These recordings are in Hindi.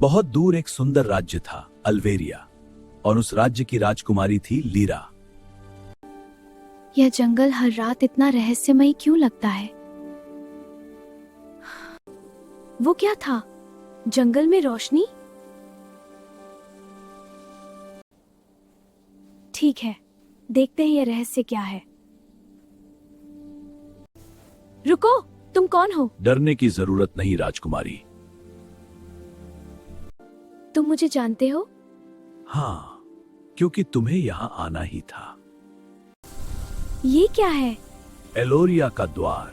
बहुत दूर एक सुंदर राज्य था, अल्वेरिया, और उस राज्य की राजकुमारी थी लीरा। यह जंगल हर रात इतना रहस्यमयी क्यों लगता है? वो क्या था? जंगल में रोशनी? ठीक है, देखते हैं यह रहस्य क्या है। रुको, तुम कौन हो? डरने की जरूरत नहीं राजकुमारी। तुम मुझे जानते हो? हाँ, क्योंकि तुम्हें यहाँ आना ही था। ये क्या है? एलोरिया का द्वार।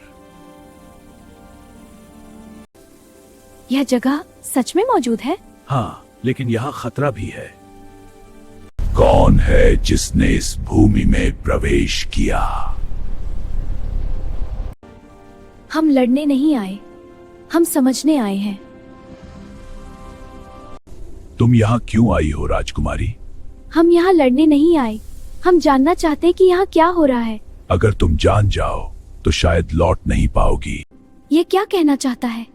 यह जगह सच में मौजूद है? हाँ, लेकिन यहाँ खतरा भी है। कौन है जिसने इस भूमि में प्रवेश किया? हम लड़ने नहीं आए, हम समझने आए हैं। तुम यहाँ क्यों आई हो राजकुमारी? हम यहाँ लड़ने नहीं आए, हम जानना चाहते हैं कि यहाँ क्या हो रहा है। अगर तुम जान जाओ तो शायद लौट नहीं पाओगी। ये क्या कहना चाहता है?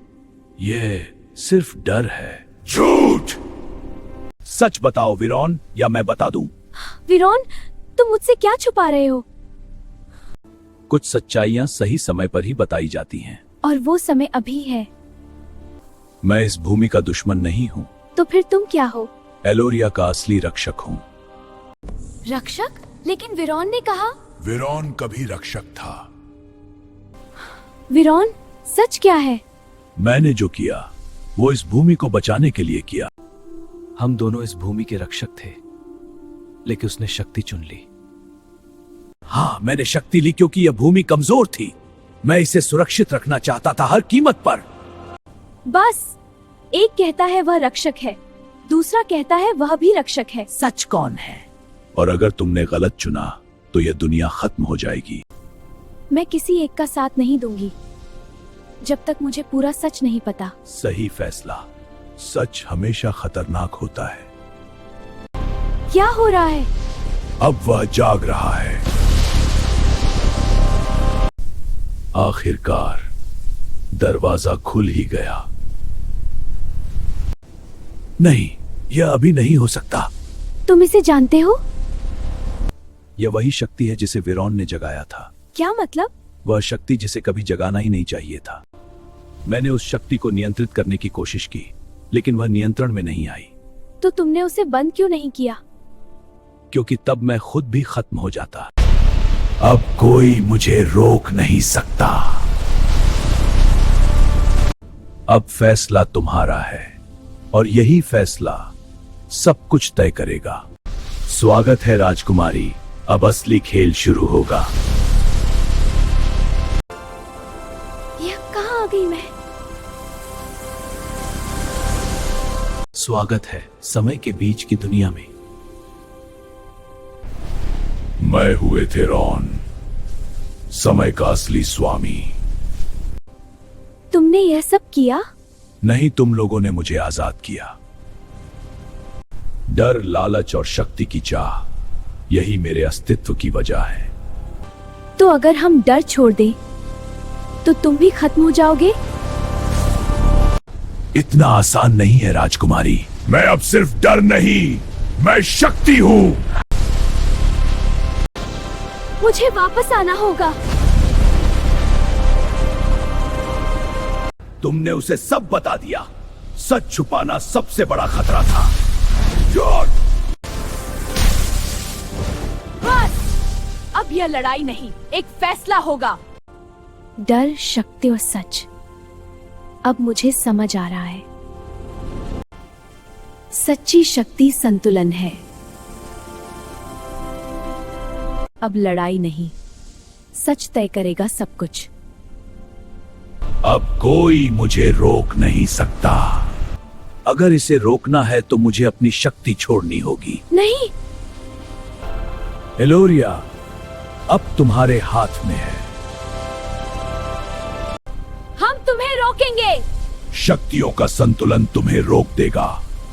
ये सिर्फ डर है। झूठ! सच बताओ विरोन, या मैं बता दूं। विरोन, तुम मुझसे क्या छुपा रहे हो? कुछ सच्चाइयां सही समय पर ही बताई जाती हैं। और वो समय अभी है। मैं इस भूमि का दुश्मन नहीं हूँ। तो फिर तुम क्या हो? एलोरिया का असली रक्षक हूँ। रक्षक? लेकिन विरोन ने कहा। विरोन कभी रक्षक था। विरोन, सच क्या है? मैंने जो किया वो इस भूमि को बचाने के लिए किया। हम दोनों इस भूमि के रक्षक थे, लेकिन उसने शक्ति चुन ली। हाँ, मैंने शक्ति ली क्योंकि यह भूमि कमजोर थी। मैं इसे सुरक्षित रखना चाहता था हर कीमत पर। बस, एक कहता है वह रक्षक है, दूसरा कहता है वह भी रक्षक है। सच कौन है? और अगर तुमने गलत चुना तो यह दुनिया खत्म हो जाएगी। मैं किसी एक का साथ नहीं दूंगी जब तक मुझे पूरा सच नहीं पता। सही फैसला। सच हमेशा खतरनाक होता है। क्या हो रहा है? अब वह जाग रहा है। आखिरकार दरवाजा खुल ही गया। नहीं, यह अभी नहीं हो सकता। तुम इसे जानते हो? यह वही शक्ति है जिसे विरोन ने जगाया था। क्या मतलब? वह शक्ति जिसे कभी जगाना ही नहीं चाहिए था। मैंने उस शक्ति को नियंत्रित करने की कोशिश की, लेकिन वह नियंत्रण में नहीं आई। तो तुमने उसे बंद क्यों नहीं किया? क्योंकि तब मैं खुद भी खत्म हो जाता। अब कोई मुझे रोक नहीं सकता। अब फैसला तुम्हारा है, और यही फैसला सब कुछ तय करेगा। स्वागत है राजकुमारी, अब असली खेल शुरू होगा। यह कहाँ आ गई मैं? स्वागत है समय के बीच की दुनिया में। मैं हुए थे रॉन, समय का असली स्वामी। तुमने यह सब किया? नहीं, तुम लोगों ने मुझे आजाद किया। डर, लालच और शक्ति की चाह, यही मेरे अस्तित्व की वजह है। तो अगर हम डर छोड़ दें तो तुम भी खत्म हो जाओगे? इतना आसान नहीं है राजकुमारी। मैं अब सिर्फ डर नहीं, मैं शक्ति हूँ। मुझे वापस आना होगा। तुमने उसे सब बता दिया। सच छुपाना सबसे बड़ा खतरा था। झूठ! बस, अब यह लड़ाई नहीं, एक फैसला होगा। डर, शक्ति और सच, अब मुझे समझ आ रहा है। सच्ची शक्ति संतुलन है। अब लड़ाई नहीं, सच तय करेगा सब कुछ। अब कोई मुझे रोक नहीं सकता। अगर इसे रोकना है तो मुझे अपनी शक्ति छोड़नी होगी। नहीं, एलोरिया, अब तुम्हारे हाथ में है। हम तुम्हें रोकेंगे। शक्तियों का संतुलन तुम्हें रोक देगा।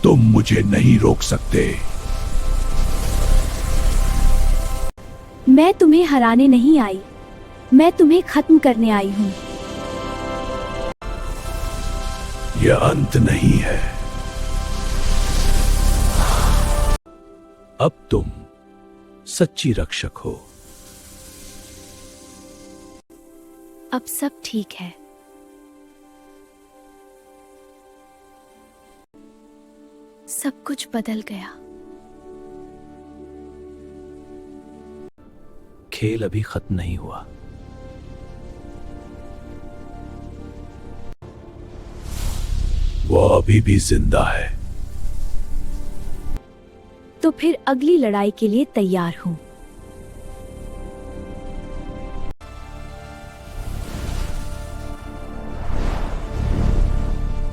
तुम मुझे नहीं रोक सकते। मैं तुम्हें हराने नहीं आई, मैं तुम्हें खत्म करने आई हूँ। यह अंत नहीं है, अब तुम सच्ची रक्षक हो। अब सब ठीक है। सब कुछ बदल गया। खेल अभी खत्म नहीं हुआ। वो अभी भी जिंदा है। तो फिर अगली लड़ाई के लिए तैयार हूं।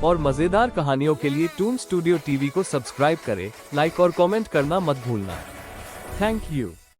और मजेदार कहानियों के लिए टून स्टूडियो टीवी को सब्सक्राइब करें, लाइक और कमेंट करना मत भूलना। Thank you.